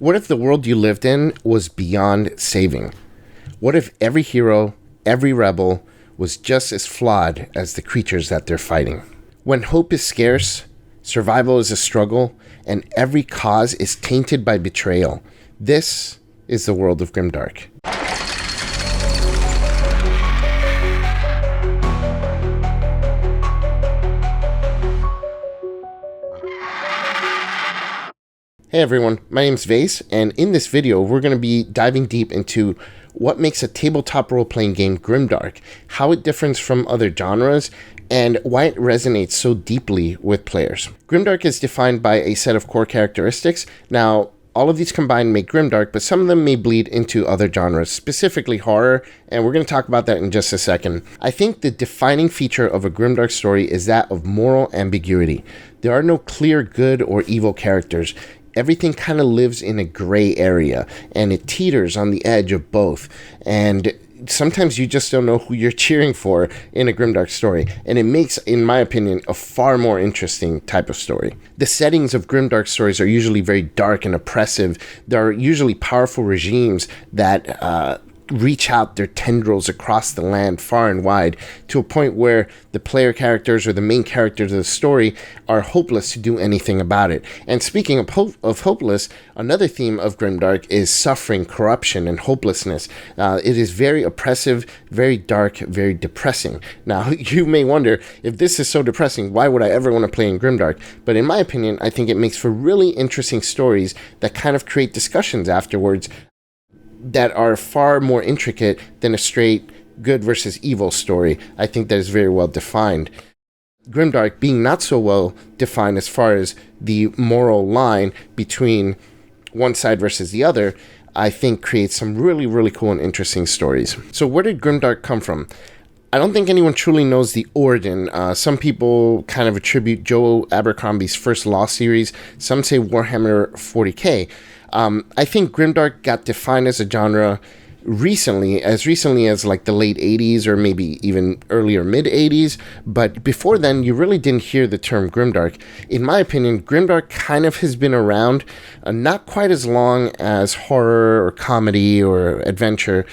What if the world you lived in was beyond saving? What if every hero, every rebel, was just as flawed as the creatures that they're fighting? When hope is scarce, survival is a struggle, and every cause is tainted by betrayal, this is the world of Grimdark. Hey everyone, my name's Vase, and in this video we're going to be diving deep into what makes a tabletop role-playing game Grimdark, how it differs from other genres, and why it resonates so deeply with players. Grimdark is defined by a set of core characteristics. Now, all of these combined make Grimdark, but some of them may bleed into other genres, specifically horror, and we're going to talk about that in just a second. I think the defining feature of a Grimdark story is that of moral ambiguity. There are no clear good or evil characters. Everything kind of lives in a gray area, and it teeters on the edge of both. And sometimes you just don't know who you're cheering for in a Grimdark story, and it makes, in my opinion, a far more interesting type of story. The settings of Grimdark stories are usually very dark and oppressive. There are usually powerful regimes that reach out their tendrils across the land far and wide to a point where the player characters or the main characters of the story are hopeless to do anything about it. And speaking of hopeless, another theme of Grimdark is suffering, corruption, and hopelessness. It is very oppressive, very dark, very depressing. Now, you may wonder, if this is so depressing, why would I ever want to play in Grimdark? But in my opinion, I think it makes for really interesting stories that kind of create discussions afterwards that are far more intricate than a straight good versus evil story. I think that is very well defined. Grimdark being not so well defined as far as the moral line between one side versus the other, I think creates some really, really cool and interesting stories. So where did Grimdark come from? I don't think anyone truly knows the origin. Some people kind of attribute Joe Abercrombie's first Law series. Some say Warhammer 40k. I think Grimdark got defined as a genre recently as like the late 80s or maybe even earlier mid 80s. But before then, you really didn't hear the term Grimdark. In my opinion, Grimdark kind of has been around, not quite as long as horror or comedy or adventure,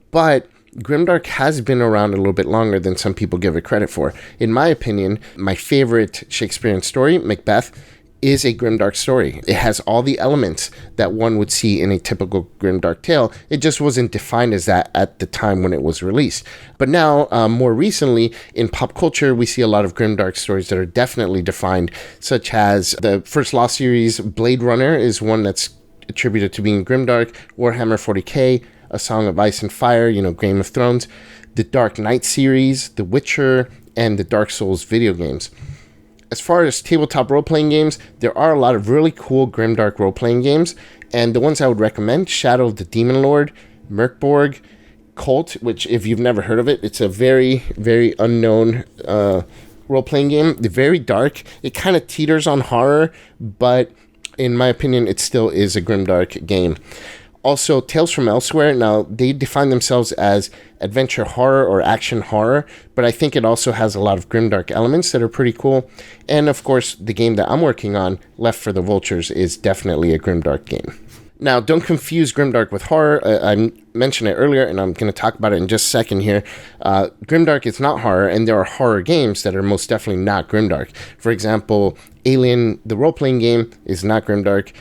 but Grimdark has been around a little bit longer than some people give it credit for. In my opinion, my favorite Shakespearean story, Macbeth, is a Grimdark story. It has all the elements that one would see in a typical Grimdark tale. It just wasn't defined as that at the time when it was released. But now, more recently, in pop culture, we see a lot of Grimdark stories that are definitely defined, such as the first Law series, Blade Runner, is one that's attributed to being Grimdark, Warhammer 40k, A Song of Ice and Fire, Game of Thrones, the Dark Knight series, The Witcher, and the Dark Souls video games. As far as tabletop role-playing games, there are a lot of really cool Grimdark role-playing games, and the ones I would recommend, Shadow of the Demon Lord, Merkborg, Cult, which if you've never heard of it, it's a very, very unknown role-playing game. They're very dark. It kind of teeters on horror, but in my opinion, it still is a Grimdark game. Also, Tales from Elsewhere, now they define themselves as adventure horror or action horror, but I think it also has a lot of Grimdark elements that are pretty cool. And of course, the game that I'm working on, Left for the Vultures, is definitely a Grimdark game. Now, don't confuse Grimdark with horror. I mentioned it earlier, and I'm going to talk about it in just a second here. Grimdark is not horror, and there are horror games that are most definitely not Grimdark. For example, Alien, the role-playing game, is not Grimdark.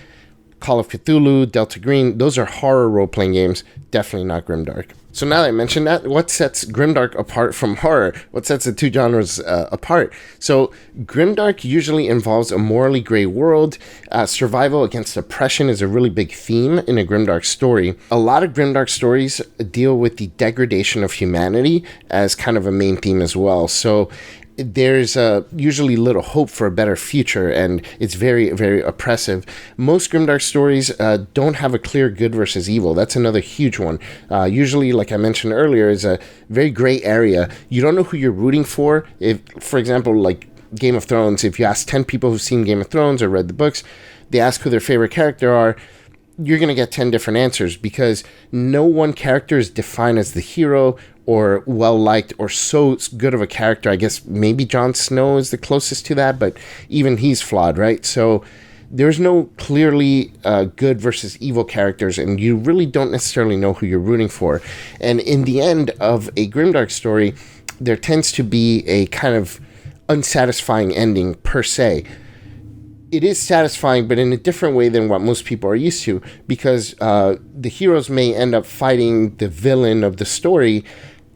Call of Cthulhu, Delta Green, those are horror role-playing games, definitely not Grimdark. So now that I mentioned that, what sets Grimdark apart from horror? What sets the two genres apart? So Grimdark usually involves a morally gray world. Survival against oppression is a really big theme in a Grimdark story. A lot of Grimdark stories deal with the degradation of humanity as kind of a main theme as well. So there's usually little hope for a better future, and it's very, very oppressive. Most Grimdark stories don't have a clear good versus evil. That's another huge one. Usually, like I mentioned earlier, is a very gray area. You don't know who you're rooting for. If, for example, like Game of Thrones, if you ask 10 people who've seen Game of Thrones or read the books, they ask who their favorite character are, you're going to get 10 different answers because no one character is defined as the hero or well-liked or so good of a character. I guess maybe Jon Snow is the closest to that, but even he's flawed, right? So there's no clearly good versus evil characters, and you really don't necessarily know who you're rooting for. And in the end of a Grimdark story, there tends to be a kind of unsatisfying ending per se. It is satisfying, but in a different way than what most people are used to, because the heroes may end up fighting the villain of the story,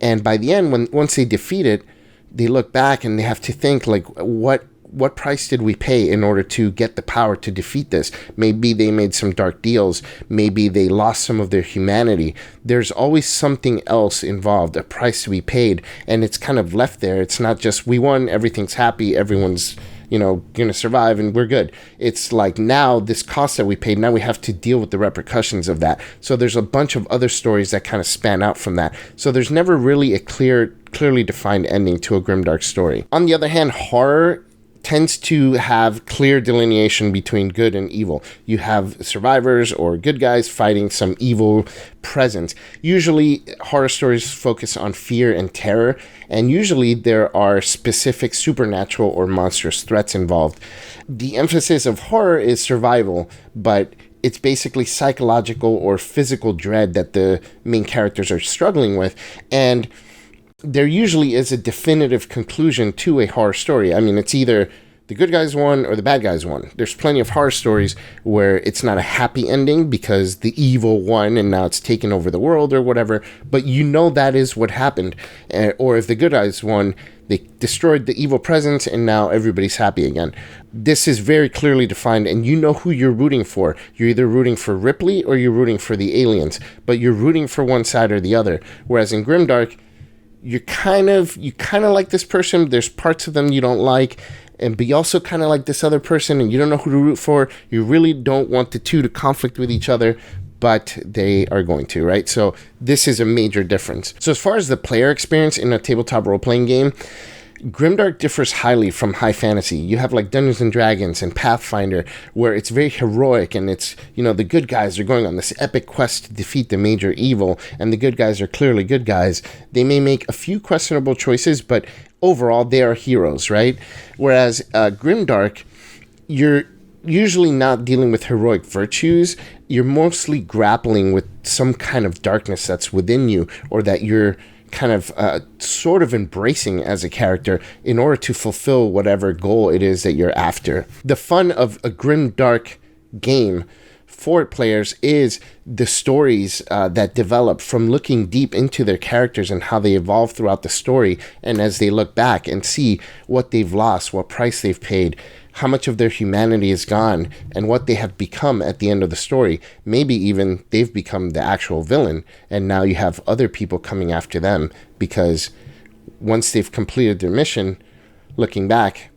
and by the end, once they defeat it, they look back and they have to think, like, what price did we pay in order to get the power to defeat this? Maybe they made some dark deals. Maybe they lost some of their humanity. There's always something else involved, a price to be paid, and it's kind of left there. It's not just, we won, everything's happy, everyone's going to survive and we're good. It's like, now this cost that we paid, now we have to deal with the repercussions of that. So there's a bunch of other stories that kind of span out from that. So there's never really a clearly defined ending to a Grimdark story. On the other hand, horror tends to have clear delineation between good and evil. You have survivors or good guys fighting some evil presence. Usually horror stories focus on fear and terror, and usually there are specific supernatural or monstrous threats involved. The emphasis of horror is survival, but it's basically psychological or physical dread that the main characters are struggling with, and there usually is a definitive conclusion to a horror story. I mean, it's either the good guys won or the bad guys won. There's plenty of horror stories where it's not a happy ending because the evil won and now it's taken over the world or whatever, but that is what happened. Or if the good guys won, they destroyed the evil presence and now everybody's happy again. This is very clearly defined, and you know who you're rooting for. You're either rooting for Ripley or you're rooting for the aliens, but you're rooting for one side or the other. Whereas in Grimdark, you kind of like this person. There's parts of them you don't like, but you also kind of like this other person, and you don't know who to root for. You really don't want the two to conflict with each other, but they are going to, right? So this is a major difference. So as far as the player experience in a tabletop role-playing game, Grimdark differs highly from high fantasy. You have like Dungeons and Dragons and Pathfinder, where it's very heroic, and it's, the good guys are going on this epic quest to defeat the major evil, and the good guys are clearly good guys. They may make a few questionable choices, but overall they are heroes, right? Whereas Grimdark, you're usually not dealing with heroic virtues. You're mostly grappling with some kind of darkness that's within you, or that you're kind of sort of embracing as a character in order to fulfill whatever goal it is that you're after. The fun of a Grimdark game for players is the stories that develop from looking deep into their characters and how they evolve throughout the story, and as they look back and see what they've lost, what price they've paid, how much of their humanity is gone, and what they have become at the end of the story. Maybe even they've become the actual villain, and now you have other people coming after them, because once they've completed their mission, looking back,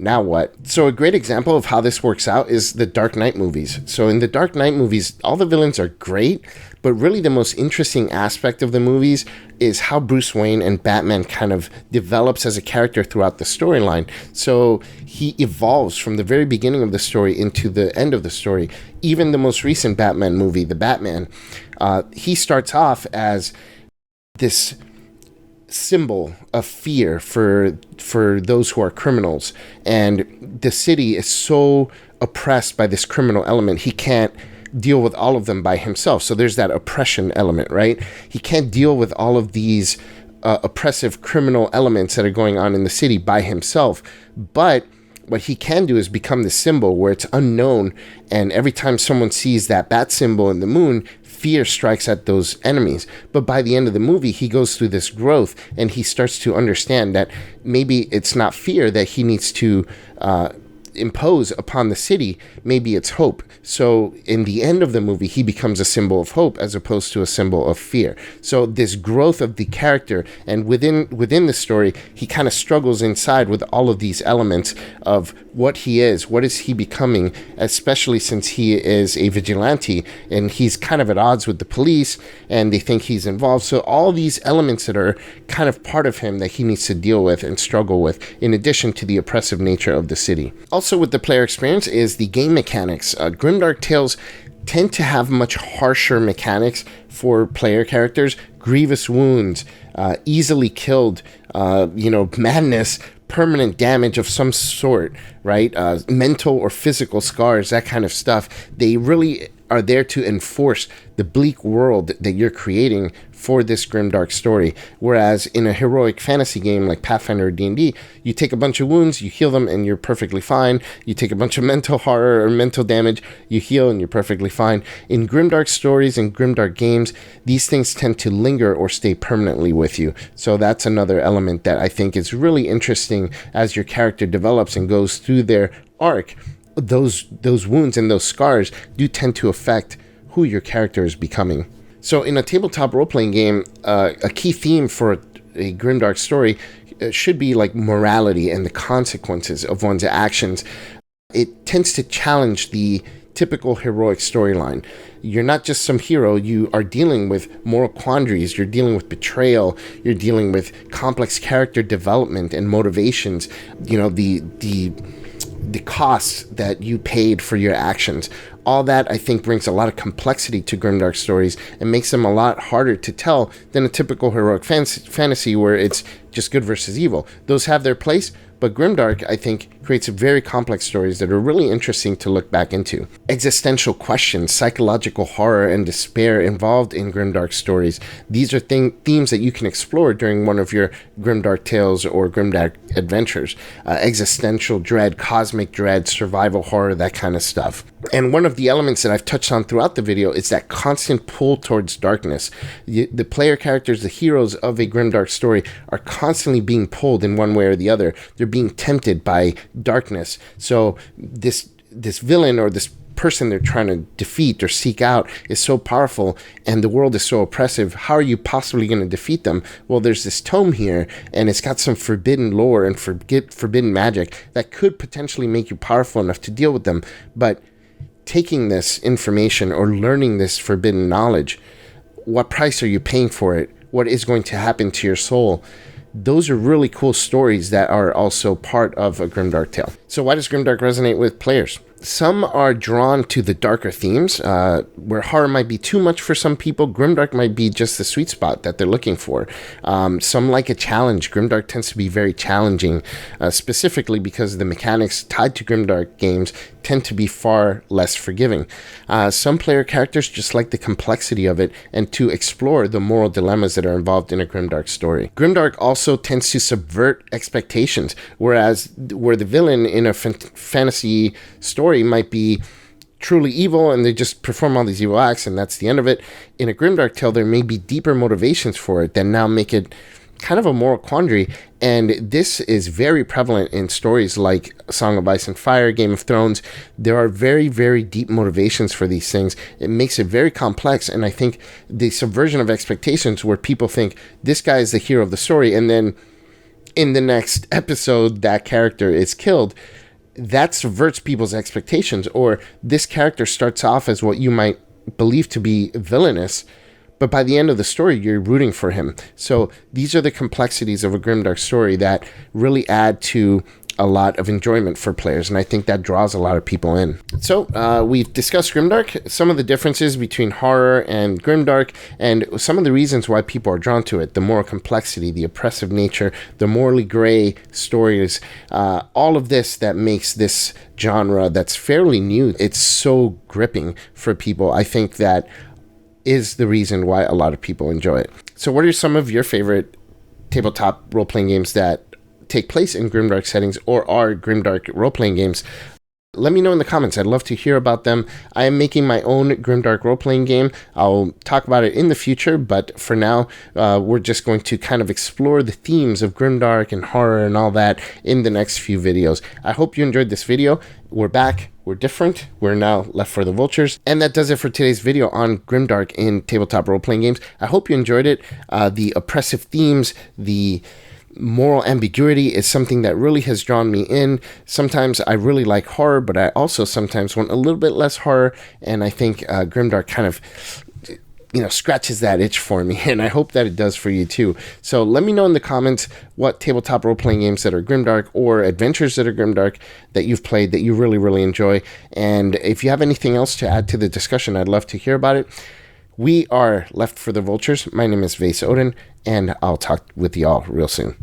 now what? So a great example of how this works out is the Dark Knight movies. So in the Dark Knight movies, all the villains are great, but really the most interesting aspect of the movies is how Bruce Wayne and Batman kind of develops as a character throughout the storyline. So he evolves from the very beginning of the story into the end of the story. Even the most recent Batman movie, The Batman, he starts off as this symbol of fear for those who are criminals, and the city is so oppressed by this criminal element, he can't deal with all of them by himself. So there's that oppression element, right? He can't deal with all of these oppressive criminal elements that are going on in the city by himself, but what he can do is become the symbol where it's unknown, and every time someone sees that bat symbol in the moon, fear strikes at those enemies. But by the end of the movie, he goes through this growth, and he starts to understand that maybe it's not fear that he needs to impose upon the city, maybe it's hope. So in the end of the movie, he becomes a symbol of hope as opposed to a symbol of fear. So this growth of the character, and within the story, he kind of struggles inside with all of these elements of what he is, what is he becoming, especially since he is a vigilante and he's kind of at odds with the police and they think he's involved. So all these elements that are kind of part of him that he needs to deal with and struggle with, in addition to the oppressive nature of the city. Also with the player experience is the game mechanics. Grimdark Tales tend to have much harsher mechanics for player characters. Grievous wounds, easily killed, madness, permanent damage of some sort, right? Mental or physical scars, that kind of stuff. They really are there to enforce the bleak world that you're creating for this grimdark story. Whereas in a heroic fantasy game like Pathfinder or D&D, you take a bunch of wounds, you heal them, and you're perfectly fine. You take a bunch of mental horror or mental damage, you heal, and you're perfectly fine. In grimdark stories and grimdark games, these things tend to linger or stay permanently with you. So that's another element that I think is really interesting as your character develops and goes through their arc. Those wounds and those scars do tend to affect who your character is becoming. So in a tabletop role-playing game, a key theme for a grimdark story should be like morality and the consequences of one's actions. It tends to challenge the typical heroic storyline. You're not just some hero, you are dealing with moral quandaries, you're dealing with betrayal, you're dealing with complex character development and motivations, the costs that you paid for your actions. All that, I think, brings a lot of complexity to grimdark stories and makes them a lot harder to tell than a typical heroic fantasy where it's just good versus evil. Those have their place, but grimdark, I think, creates very complex stories that are really interesting to look back into. Existential questions, psychological horror, and despair involved in grimdark stories. These are themes that you can explore during one of your grimdark tales or grimdark adventures. Existential dread, cosmic dread, survival horror, that kind of stuff. And one of the elements that I've touched on throughout the video is that constant pull towards darkness. The player characters, the heroes of a grimdark story, are constantly being pulled in one way or the other. They're being tempted by darkness. So this villain or this person they're trying to defeat or seek out is so powerful and the world is so oppressive. How are you possibly going to defeat them? Well, there's this tome here and it's got some forbidden lore and forbidden magic that could potentially make you powerful enough to deal with them. But taking this information or learning this forbidden knowledge, what price are you paying for it? What is going to happen to your soul? Those are really cool stories that are also part of a grimdark tale. So why does grimdark resonate with players? Some are drawn to the darker themes, where horror might be too much for some people. Grimdark might be just the sweet spot that they're looking for. Some like a challenge. Grimdark tends to be very challenging, specifically because the mechanics tied to grimdark games tend to be far less forgiving. Some player characters just like the complexity of it and to explore the moral dilemmas that are involved in a grimdark story. Grimdark also tends to subvert expectations, where the villain in a fantasy story might be truly evil and they just perform all these evil acts and that's the end of it. In a grimdark tale, there may be deeper motivations for it that now make it kind of a moral quandary, and this is very prevalent in stories like Song of Ice and Fire, Game of Thrones. There are very, very deep motivations for these things. It makes it very complex, and I think the subversion of expectations where people think this guy is the hero of the story and then in the next episode that character is killed, that subverts people's expectations. Or this character starts off as what you might believe to be villainous, but by the end of the story, you're rooting for him. So these are the complexities of a grimdark story that really add to a lot of enjoyment for players, and I think that draws a lot of people in. So we've discussed grimdark, some of the differences between horror and grimdark, and some of the reasons why people are drawn to it: the moral complexity, the oppressive nature, the morally gray stories, all of this that makes this genre that's fairly new, it's so gripping for people. I think that is the reason why a lot of people enjoy it. So what are some of your favorite tabletop role-playing games that take place in grimdark settings or are grimdark role-playing games? Let me know in the comments. I'd love to hear about them. I am making my own grimdark role-playing game. I'll talk about it in the future, but for now, we're just going to kind of explore the themes of grimdark and horror and all that in the next few videos. I hope you enjoyed this video. We're back. We're different. We're now left for the vultures. And that does it for today's video on grimdark in tabletop role-playing games. I hope you enjoyed it. The oppressive themes, the moral ambiguity is something that really has drawn me in. Sometimes I really like horror, but I also sometimes want a little bit less horror, and I think grimdark kind of scratches that itch for me, and I hope that it does for you too. So let me know in the comments what tabletop role-playing games that are grimdark or adventures that are grimdark that you've played that you really, really enjoy. And if you have anything else to add to the discussion, I'd love to hear about it. We are left for the vultures. My name is Vase Odin, and I'll talk with y'all real soon.